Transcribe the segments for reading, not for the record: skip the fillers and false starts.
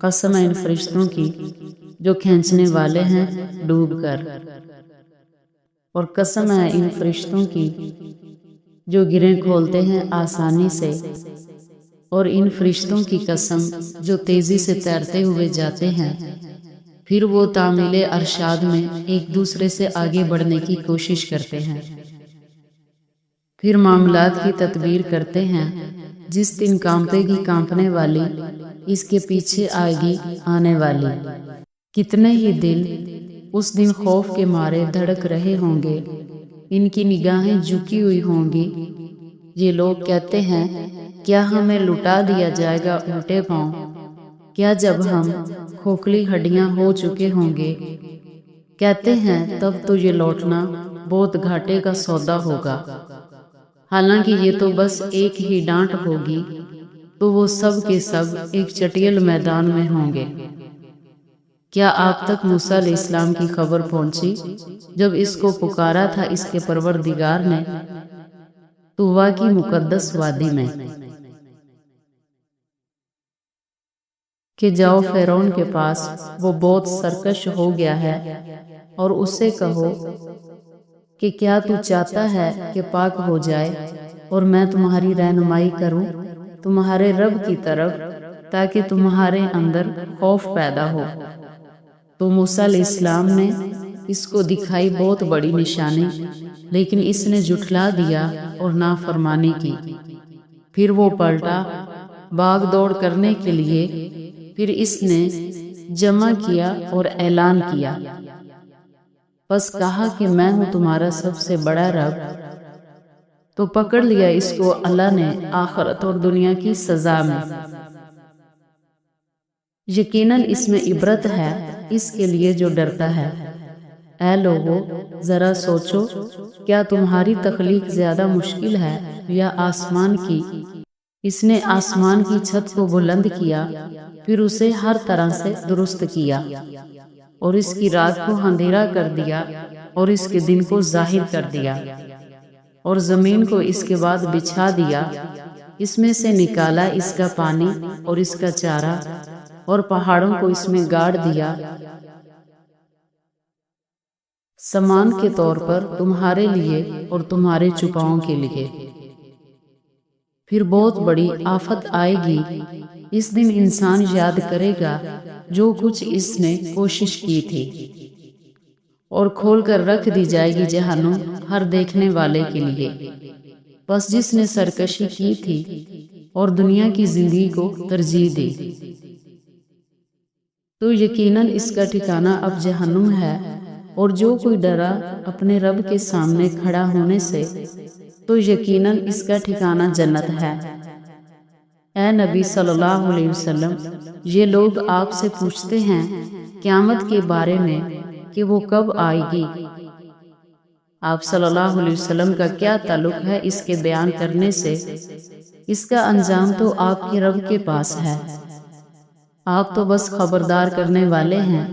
قسم ہے ان فرشتوں کی جو کھینچنے والے ہیں ڈوب کر، اور قسم ہے ان فرشتوں کی جو گرہیں کھولتے ہیں آسانی سے، اور ان فرشتوں کی قسم جو تیزی سے تیرتے ہوئے جاتے ہیں، پھر وہ تعمیل ارشاد میں ایک دوسرے سے آگے بڑھنے کی کوشش کرتے ہیں، پھر معاملات کی تدبیر کرتے ہیں۔ جس دن کانپے گی کانپنے والی، اس کے پیچھے آئے گی آنے والی۔ کتنے ہی دل اس دن خوف کے مارے دھڑک رہے ہوں گے، ان کی نگاہیں جھکی ہوئی ہوں گی۔ یہ لوگ کہتے ہیں کیا ہمیں لٹا دیا جائے گا الٹے پاؤں؟ کیا جب ہم کھوکھلی ہڈیاں ہو چکے ہوں گے؟ کہتے ہیں تب تو یہ لوٹنا بہت گھاٹے کا سودا ہوگا۔ حالانکہ یہ تو بس ایک ہی ڈانٹ ہوگی، تو وہ سب کے سب ایک چٹیل میدان میں ہوں گے۔ کیا آپ تک موسیٰ علیہ السلام کی خبر پہنچی جب اس کو پکارا تھا اس کے پروردگار نے طویٰ کی مقدس وادی میں کہ جاؤ فرعون کے پاس، وہ بہت سرکش ہو گیا ہے، اور اس سے کہو کہ کیا تو چاہتا ہے کہ پاک ہو جائے اور میں تمہاری رہنمائی کروں تمہارے رب کی طرف، تاکہ تمہارے اندر خوف پیدا ہو۔ تو موسیٰ علیہ السلام نے اس کو دکھائی بہت بڑی نشانی، لیکن اس نے جھٹلا دیا اور نافرمانی کی۔ پھر وہ پلٹا بھاگ دوڑ کرنے کے لیے، پھر اس نے جمع کیا اور اعلان کیا، بس کہا کہ میں ہوں تمہارا سب سے بڑا رب۔ تو پکڑ لیا اس کو اللہ نے آخرت اور دنیا کی سزا میں۔ یقیناً اس میں عبرت ہے اس کے لیے جو ڈرتا ہے۔ اے لوگو، ذرا سوچو، کیا تمہاری تخلیق زیادہ مشکل ہے یا آسمان کی؟ اس نے آسمان کی چھت کو بلند کیا، پھر اسے ہر طرح سے درست کیا، اور اس کی رات کو اندھیرا کر دیا اور اس کے دن کو ظاہر کر دیا، اور زمین کو اس کے بعد بچھا دیا، اس میں سے نکالا اس کا پانی اور اس کا چارہ، اور پہاڑوں کو اس میں گاڑ دیا سامان کے طور پر تمہارے لیے اور تمہارے چھپاؤں کے لیے۔ پھر بہت بڑی آفت آئے گی، اس دن انسان یاد کرے گا جو کچھ اس نے کوشش کی تھی، اور کھول کر رکھ دی جائے گی جہنم ہر دیکھنے والے کے لیے۔ بس جس نے سرکشی کی تھی اور دنیا کی زندگی کو ترجیح دی، تو یقیناً اس کا ٹھکانہ اب جہنم ہے، اور جو کوئی ڈرا اپنے رب کے سامنے کھڑا ہونے سے، تو یقیناً اس کا ٹھکانہ جنت ہے۔ اے نبی صلی اللہ علیہ وسلم، یہ لوگ آپ سے پوچھتے ہیں قیامت کے بارے میں کہ وہ کب آئے گی۔ آپ صلی اللہ علیہ وسلم کا کیا تعلق ہے اس کے بیان کرنے سے؟ اس کا انجام تو آپ کے رب کے پاس ہے۔ آپ تو بس خبردار کرنے والے ہیں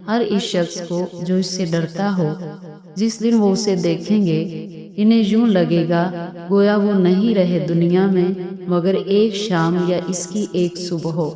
ہر اس شخص کو جو اس سے ڈرتا ہو۔ جس دن وہ اسے دیکھیں گے، انہیں یوں لگے گا گویا وہ نہیں رہے دنیا میں مگر ایک شام یا اس کی ایک صبح ہو۔